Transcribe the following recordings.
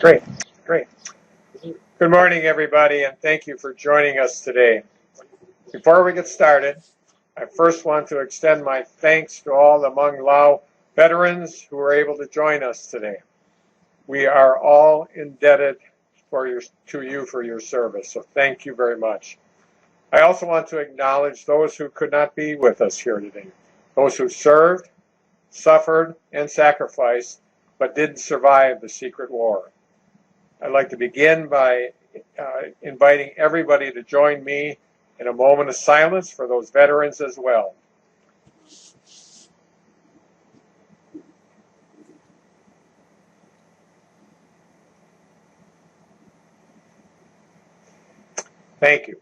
Great, great. Good morning, everybody, and thank you for joining us today. Before we get started, I first want to extend my thanks to all the Hmong Lao veterans who were able to join us today. We are all indebted to you for your service, so thank you very much. I also want to acknowledge those who could not be with us here today, those who served, suffered, and sacrificed, but didn't survive the secret war. I'd like to begin by inviting everybody to join me in a moment of silence for those veterans as well. Thank you.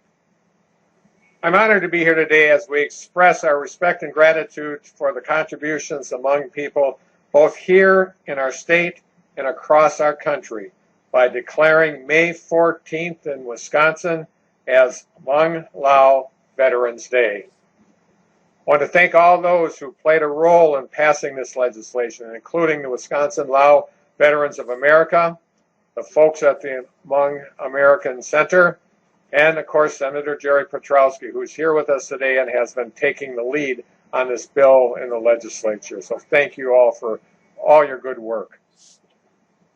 I'm honored to be here today as we express our respect and gratitude for the contributions among people both here in our state and across our country by declaring May 14th in Wisconsin as Hmong Lao Veterans Day. I want to thank all those who played a role in passing this legislation, including the Wisconsin Lao Veterans of America, the folks at the Hmong American Center, and of course Senator Jerry Petrowski, who's here with us today and has been taking the lead on this bill in the legislature. So thank you all for all your good work.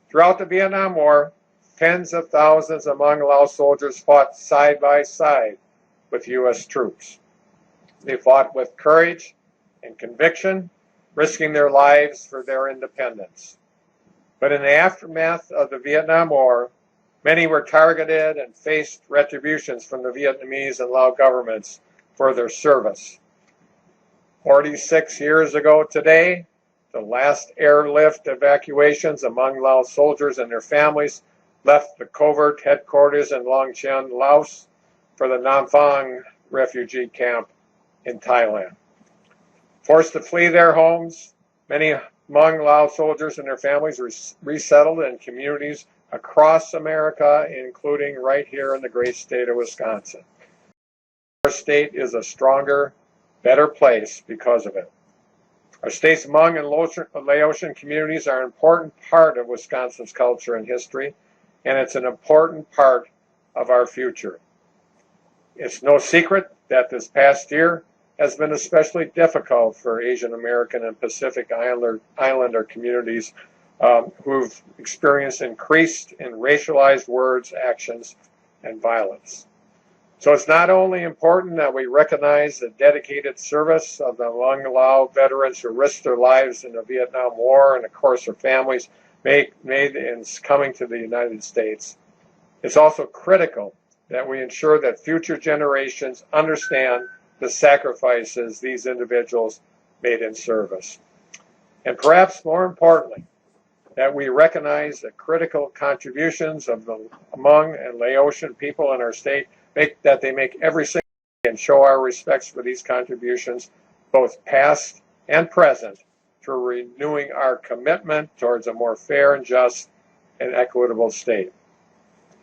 Throughout the Vietnam War, tens of thousands of Hmong Lao soldiers fought side by side with U.S. troops. They fought with courage and conviction, risking their lives for their independence. But in the aftermath of the Vietnam War, many were targeted and faced retributions from the Vietnamese and Lao governments for their service. 46 years ago today, the last airlift evacuations among Lao soldiers and their families left the covert headquarters in Long Chien, Laos, for the Nam Phang refugee camp in Thailand. Forced to flee their homes, many Hmong Lao soldiers and their families resettled in communities across America, including right here in the great state of Wisconsin. Our state is a stronger, better place because of it. Our state's Hmong and Laotian communities are an important part of Wisconsin's culture and history, and it's an important part of our future. It's no secret that this past year has been especially difficult for Asian American and Pacific Islander communities who've experienced increased in racialized words, actions, and violence. So it's not only important that we recognize the dedicated service of the Hmong Lao veterans who risked their lives in the Vietnam War and, of course, their families made in coming to the United States. It's also critical that we ensure that future generations understand the sacrifices these individuals made in service. And perhaps more importantly, that we recognize the critical contributions of the Hmong and Laotian people in our state, that they make every single day, and show our respects for these contributions, both past and present, through renewing our commitment towards a more fair and just and equitable state.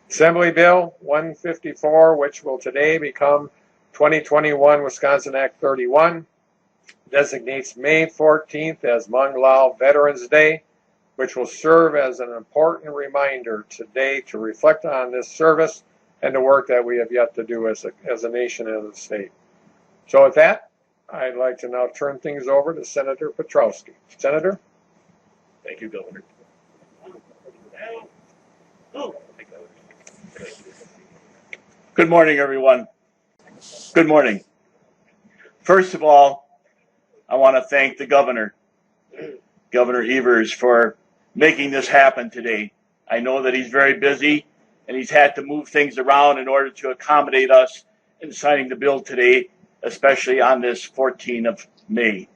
Assembly Bill 154, which will today become 2021 Wisconsin Act 31, designates May 14th as Hmong Lao Veterans Day, which will serve as an important reminder today to reflect on this service and the work that we have yet to do as a nation and as a state. So with that, I'd like to now turn things over to Senator Petrowski. Senator? Thank you, Governor. Good morning, everyone. Good morning. First of all, I want to thank the Governor, Governor Evers, for making this happen today I know that he's very busy and he's had to move things around in order to accommodate us in signing the bill today, especially on this 14th of May.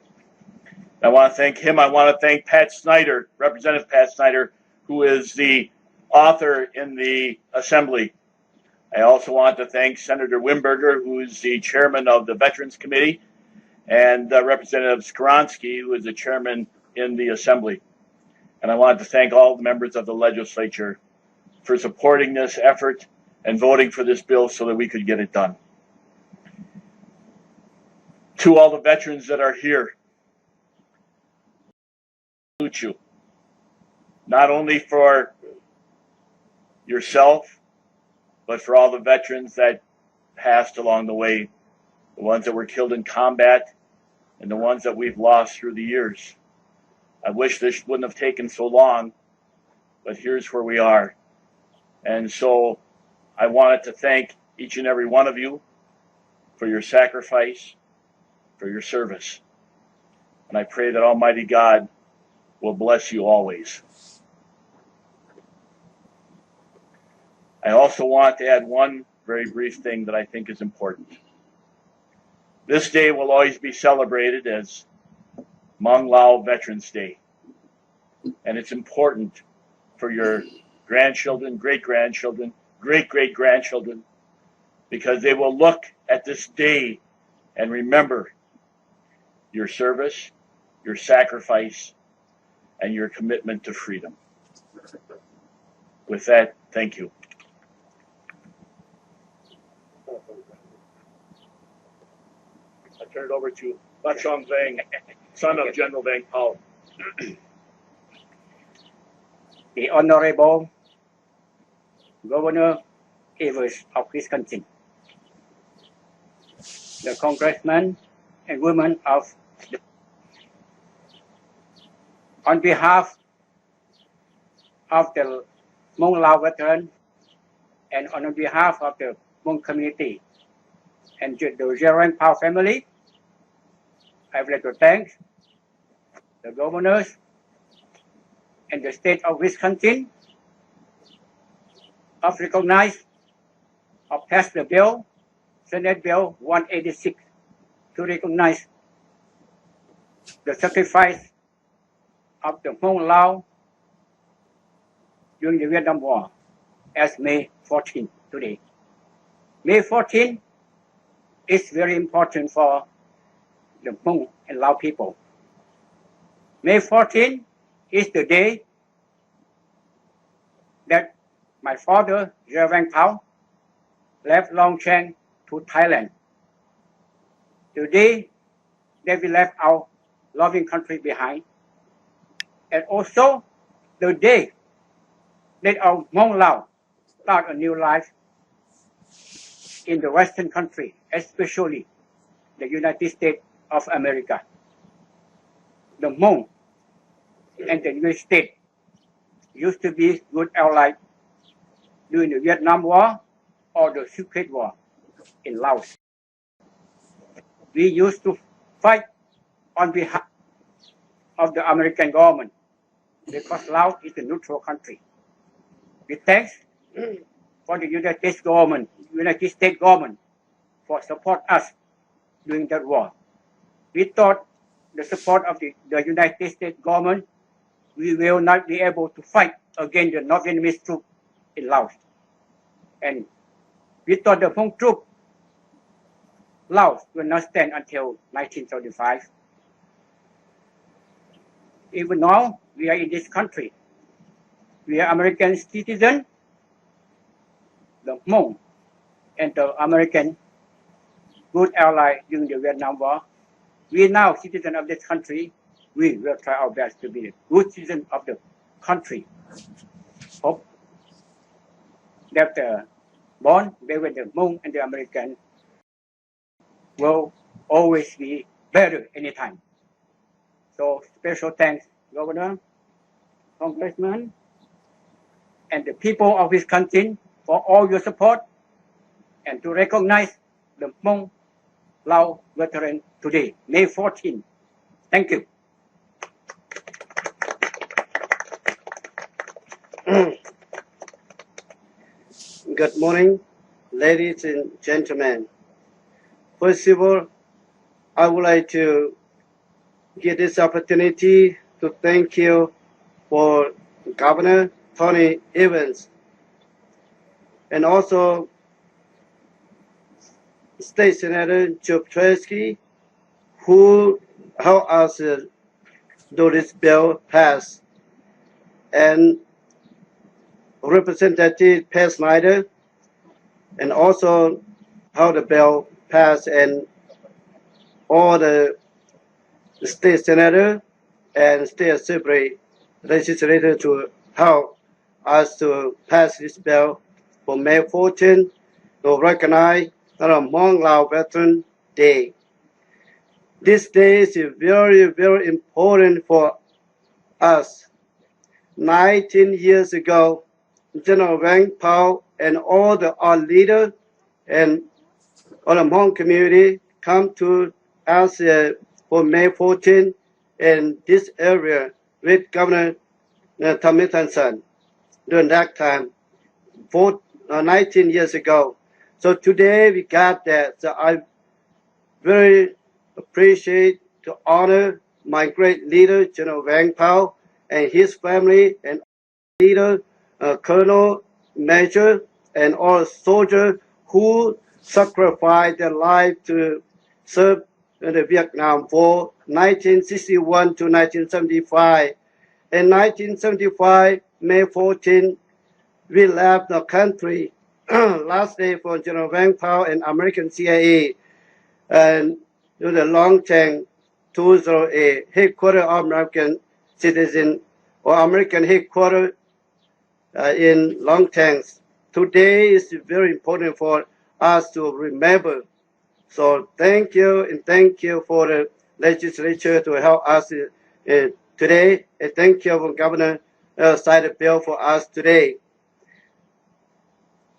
I want to thank him. I want to thank Pat Snyder, Representative Pat Snyder, who is the author in the Assembly. I also want to thank Senator Wimberger, who is the chairman of the Veterans Committee, and Representative Skronsky, who is the chairman in the Assembly. And I want to thank all the members of the legislature for supporting this effort and voting for this bill so that we could get it done. To all the veterans that are here, I salute you, not only for yourself, but for all the veterans that passed along the way, the ones that were killed in combat and the ones that we've lost through the years. I wish this wouldn't have taken so long, but here's where we are. And so I wanted to thank each and every one of you for your sacrifice, for your service. And I pray that Almighty God will bless you always. I also want to add one very brief thing that I think is important. This day will always be celebrated as Hmong Lao Veterans Day. And it's important for your grandchildren, great-grandchildren, great-great-grandchildren, because they will look at this day and remember your service, your sacrifice, and your commitment to freedom. With that, thank you. I turn it over to Bachong Vang, son of General Vang Pao. The Honorable Governor Evers of Wisconsin, the congressmen and women of on behalf of the Hmong Lao veteran and on behalf of the Hmong community and the Vetterans Pao family, I would like to thank the governors and the state of Wisconsin of recognize or pass the bill, Senate Bill 186, to recognize the sacrifice of the Hmong Lao during the Vietnam War as May 14 today. May 14 is very important for the Hmong and Lao people. May 14 is the day that my father, Vang Pao, left Long Cheng to Thailand. Today, that we left our loving country behind. And also, the day that our Hmong Lao start a new life in the Western country, especially the United States of America. The Hmong and the United States used to be good allies during the Vietnam War or the Secret War in Laos. We used to fight on behalf of the American government because Laos is a neutral country. We thank for the United States government for support us during that war. We thought the support of the United States government, we will not be able to fight against the North Vietnamese troops in Laos. And we thought the Hmong troops, Laos, will not stand until 1975. Even now, we are in this country. We are American citizens, the Hmong and the American good ally during the Vietnam War. We are now citizens of this country. We will try our best to be a good citizen of the country. Hope that the bond between the Hmong and the American will always be better anytime. So special thanks, Governor, Congressman, and the people of Wisconsin for all your support and to recognize the Hmong Lao veteran today, May 14. Thank you. Good morning, ladies and gentlemen. First of all, I would like to give this opportunity to thank you for Governor Tony Evans and also State Senator Joe Tresky, who helped us do this bill pass, and Representative Pat Snyder, and also how the bill passed, and all the state senator and state assembly legislator to help us to pass this bill for May 14 to recognize the Hmong Lao Veteran Day. This day is very, very important for us. 19 years ago, General Wang Pao and all the our leaders and all the Hmong community come to us for May 14 in this area with Governor Tommy Thompson during that time, 19 years ago. So today we got that. So I very appreciate to honor my great leader, General Wang Pao, and his family, and leader, Colonel, Major, and all soldiers who sacrificed their life to serve in the Vietnam War, 1961 to 1975. In 1975, May 14, we left the country. Last day for General Wang Pao and American CIA, and to the Long Teng 208 headquarters of American citizen or American headquarters in Long Teng. Today is very important for us to remember. So thank you, and thank you for the legislature to help us today, and thank you for Governor signed a bill for us today.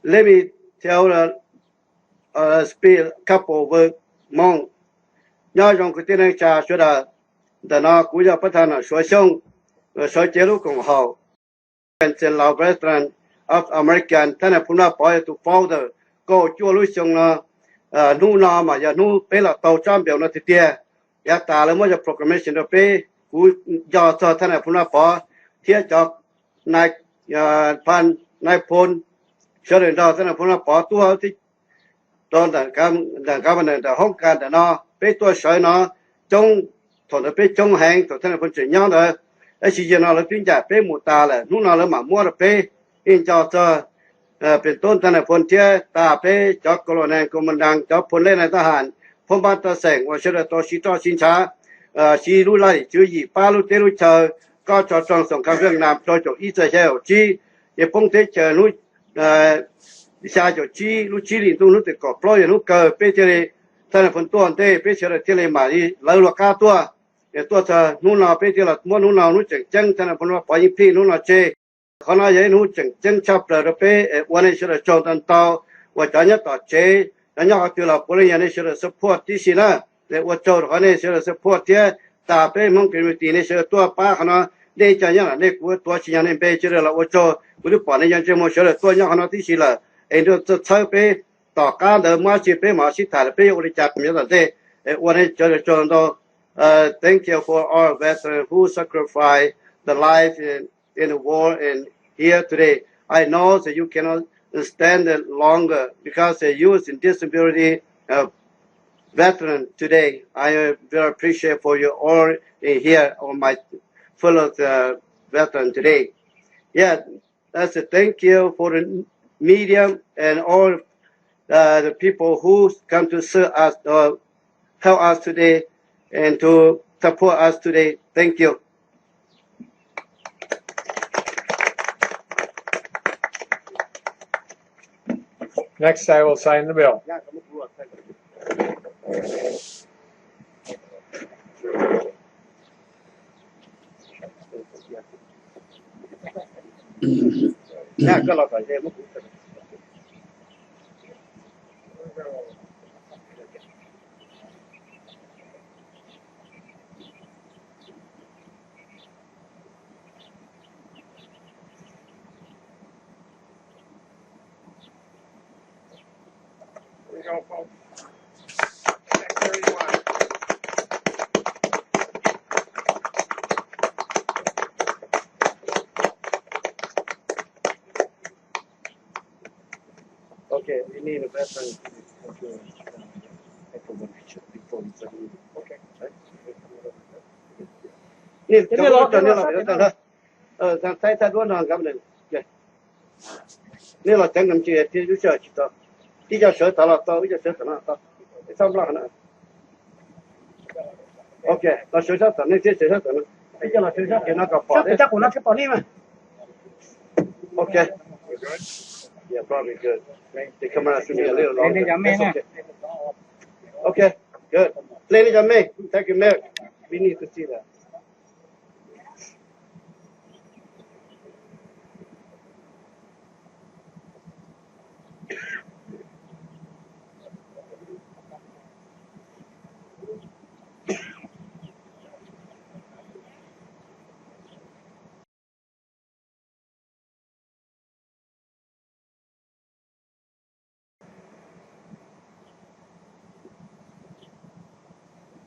Let me tell speak a couple of words Hmong. Nhớ trong cái tiếng trà cho đã nó cũng cho phát hành số sông số chế độ cộng hòa and Lao Veterans of Americanท่านผู้น่าปล่อยตัว founder ก็ชั่วลุยชงนะนู่นน่ะมาอย่านู่นเป็นละเตาจ้ามเบียวนะทีเดียอยากตาแล้วมันจะ proclamation เราไปกูยอดท่านผู้น่าปล่อยเทียจอกนายพันนายพลเชิญดาวท่านผู้น่าปล่อยตัวที่ตอนการมันแต่ห้องการแต่เนาะไปตัวสวยเนาะจงถอนไปจงแหงตัวท่านผู้จะย้อนเลยไอ้สิ่งนั้นเราถึงจะไปหมู่ตาเลยนู่นน่ะเราหมามัวเราไปอินจอเจอเป็นต้นท่านผู้เทียตาไปจอกกลนกรมดังจอกพลเล่นในทหารพมบ้านตะแสงว่าเชื่อตัวชีต่อชินช้าชีรู้ไล่จื้อหยีป้ารู้เตรู้เชอก็จอดจองส่งคำเรื่องนามจอจอีเจเชลจีอย่าพงเทเจอรู้ชาจอจีรู้จีลินตู้รู้ติดกอบปล่อยรู้เกิดไปเจริท่านผู้ตัวเต้ไปเชื่อเทเลมาดีเลือกาตัวตัวเธอนู่นน่ะไปเจริมั่วนู่นน่ะรู้จังท่านผู้ว่าปล่อยพี่นู่นน่ะเจขณะยัยนู้จังชับเลยไปวันนี้เชื่อจงตันเตาว่าจะเนี่ยต่อเจแล้วเนี่ยตัวเราพลยันนี่เชื่อ support ที่สินะแต่ว่าโจขณะนี้เชื่อ support ที่ตาไปมั่งเป็นวิธีนี่เชื่อตัวป้าขณะได้จะยังนี่กูตัวชิยันนี่ไปเชื่อเราว่าโจกูรู้ป่านนี่ยังจะมั่วเชื่อตัวเนี่ยขณะที่สิละเอ็นตัวจะใช้ไปต่อการเดิมมาชีไปมาสิถ่ายไปอุลิจักรมีแต่วันนี้เชื่อจงตัว thank you for all veterans who sacrifice the life in the war and here today. I know that you cannot stand it longer because you in disability veteran today. I very appreciate for you all here on my fellow veteran today. Yeah, that's a thank you for the media and all the people who come to serve us, help us today, and to support us today. Thank you. Next, I will sign the bill. you go, folks. Next 31. Okay, we need a veteran. Okay. นี่จะไม่รอจนนี่เราเดี๋ยวนะถ้าด้วยนอนครับเนี่ยนี่เราจังกันจีที่ยุ่งเฉยต่อที่จะเสือตลอดต่อที่จะเสือตลอดต่อทำแล้วนะโอเคเราเสือตลอดนี่เสือตลอดที่จะเราเสือตลอดนะก็พอได้จะกูนักแค่ปอนี่มั้ยโอเค Yeah, probably good. They come out soon a little longer. Okay, good. Ladies and men, thank you, Mayor. We need to see that.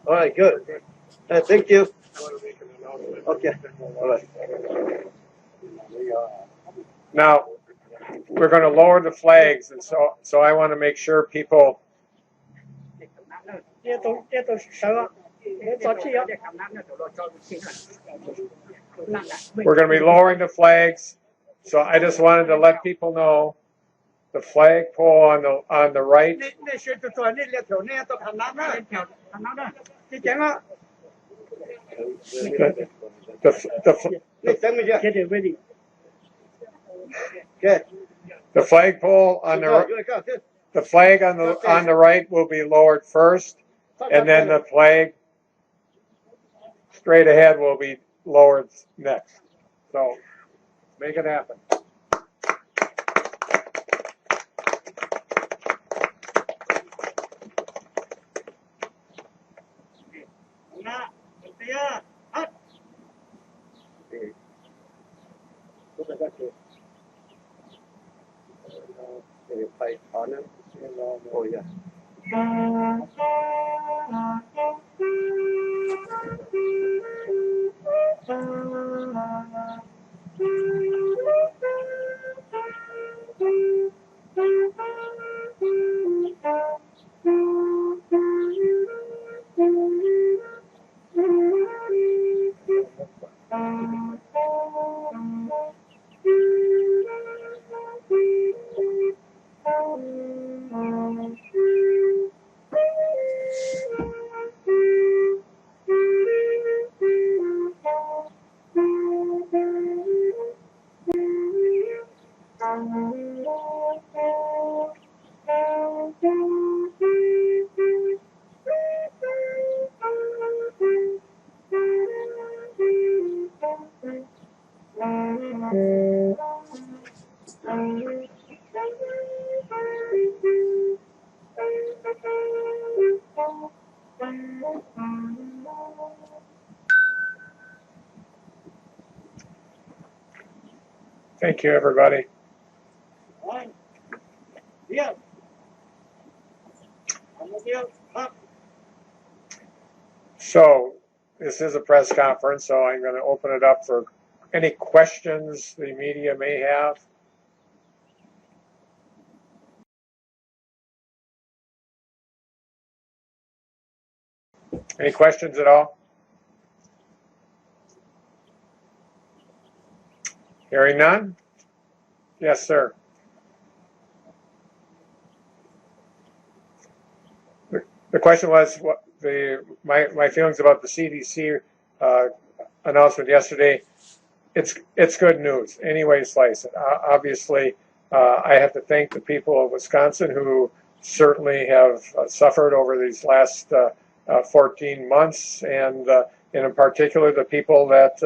All right, good. Thank you. Okay. All right. Now, we're going to lower the flags, and so I want to make sure people. We're going to be lowering the flags, so I just wanted to let people know the flagpole on the right. The flagpole on the flag on the right will be lowered first, and then the flag straight ahead will be lowered next. So make it happen. Oh yeah. Thank you, everybody. Yeah. So this is a press conference, so I'm going to open it up for any questions the media may have. Any questions at all? Hearing none? Yes, sir. The question was what my feelings about the CDC announcement yesterday. It's good news. Any way you slice it. Obviously, I have to thank the people of Wisconsin who certainly have suffered over these last 14 months, and in particular the people that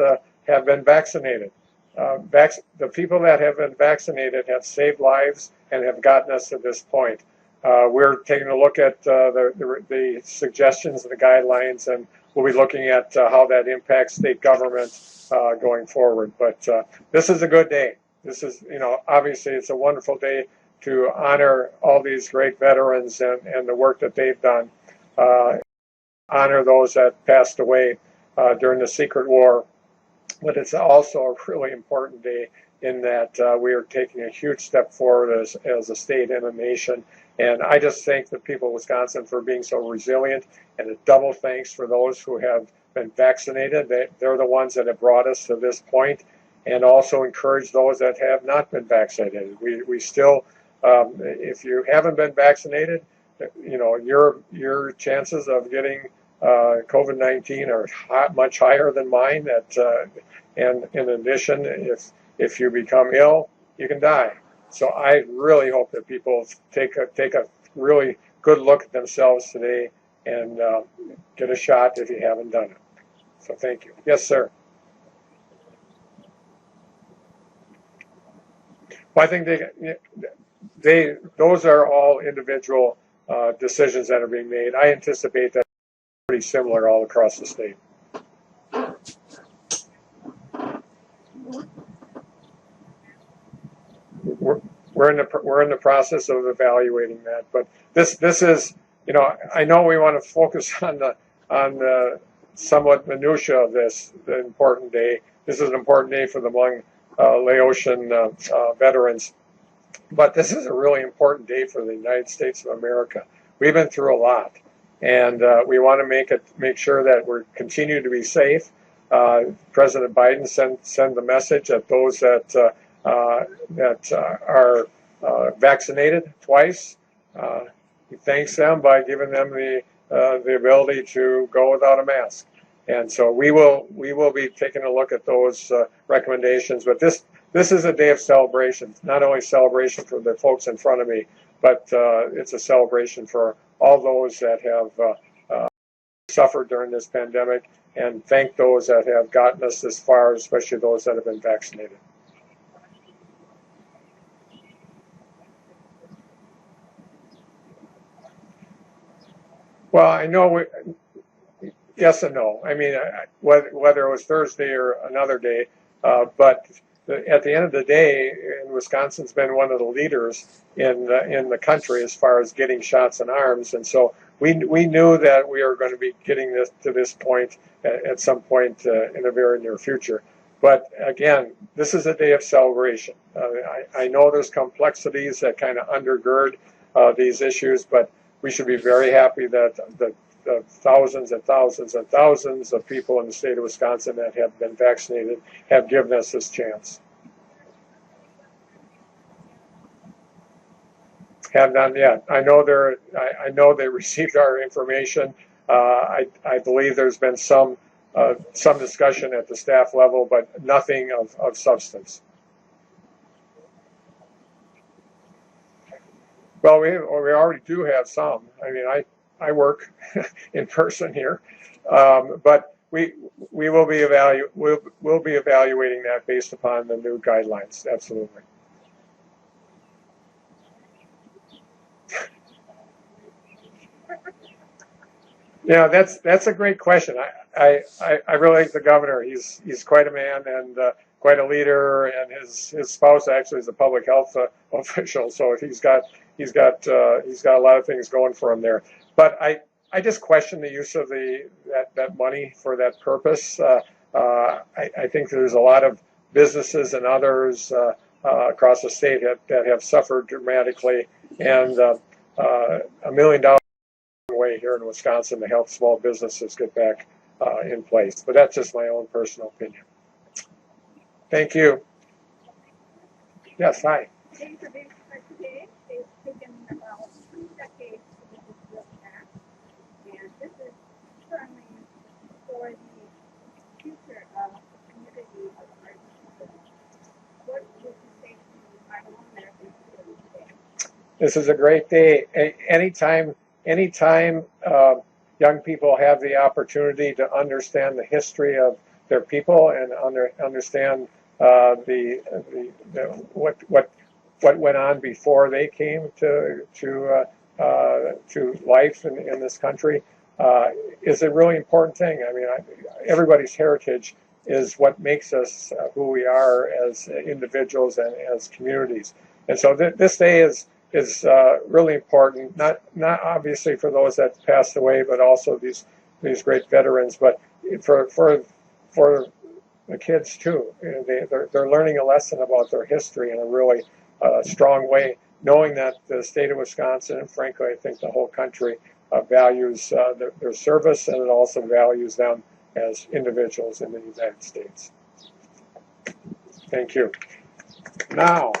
have been vaccinated. The people that have been vaccinated have saved lives and have gotten us to this point. We're taking a look at the suggestions and the guidelines, and we'll be looking at how that impacts state government going forward. But this is a good day. This is, obviously it's a wonderful day to honor all these great veterans and the work that they've done, honor those that passed away during the Secret War. But it's also a really important day in that we are taking a huge step forward as a state and a nation. And I just thank the people of Wisconsin for being so resilient, and a double thanks for those who have been vaccinated. They're the ones that have brought us to this point, and also encourage those that have not been vaccinated. We still, if you haven't been vaccinated, you know, your chances of getting COVID-19 are much higher than mine. And in addition, if you become ill, you can die. So I really hope that people take a really good look at themselves today and get a shot if you haven't done it. So thank you. Yes, sir. Well, I think those are all individual decisions that are being made. I anticipate that pretty similar all across the state. We're in the process of evaluating that, but this is, you know, I know we want to focus on the somewhat minutia of this, the important day. This is an important day for the Hmong Laotian veterans, but this is a really important day for the United States of America. We've been through a lot, and we want to make sure that we continue to be safe. President Biden sent the message that those that are vaccinated twice, he thanks them by giving them the ability to go without a mask. And so we will be taking a look at those recommendations. But this is a day of celebration, not only celebration for the folks in front of me, but it's a celebration for all those that have suffered during this pandemic, and thank those that have gotten us this far, especially those that have been vaccinated. Well, I know yes and no. I mean, whether it was Thursday or another day, but at the end of the day, Wisconsin's been one of the leaders in the country as far as getting shots in arms, and so we knew that we are going to be getting to this point at some point in the very near future. But again, this is a day of celebration. I know there's complexities that kind of undergird these issues, but we should be very happy that the thousands and thousands and thousands of people in the state of Wisconsin that have been vaccinated have given us this chance. Have not yet. I know they received our information. I believe there's been some discussion at the staff level, but nothing of substance. Well, we already do have some. I mean, I work in person here, but we will be we'll be evaluating that based upon the new guidelines. Absolutely. Yeah, that's a great question. I really like the governor. He's quite a man and quite a leader, and his spouse actually is a public health official, so he's got a lot of things going for him there. But I just question the use of that money for that purpose. I think there's a lot of businesses and others across the state that have suffered dramatically, and $1 million way here in Wisconsin to help small businesses get back in place. But that's just my own personal opinion. Thank you. Yes, hi. Thanks for being here today. It's taken about 2 decades to get this bill passed, and this is certainly for the future of the community of our people. What would you say to our Americans today? This is a great day. Anytime young people have the opportunity to understand the history of their people and understand what went on before they came to life in this country is a really important thing. I mean, everybody's heritage is what makes us who we are as individuals and as communities. And so this day is is really important. Not obviously for those that passed away, but also these great veterans. But for the kids too, they're learning a lesson about their history in a really strong way, knowing that the state of Wisconsin, and frankly, I think the whole country, values their service, and it also values them as individuals in the United States. Thank you. Now,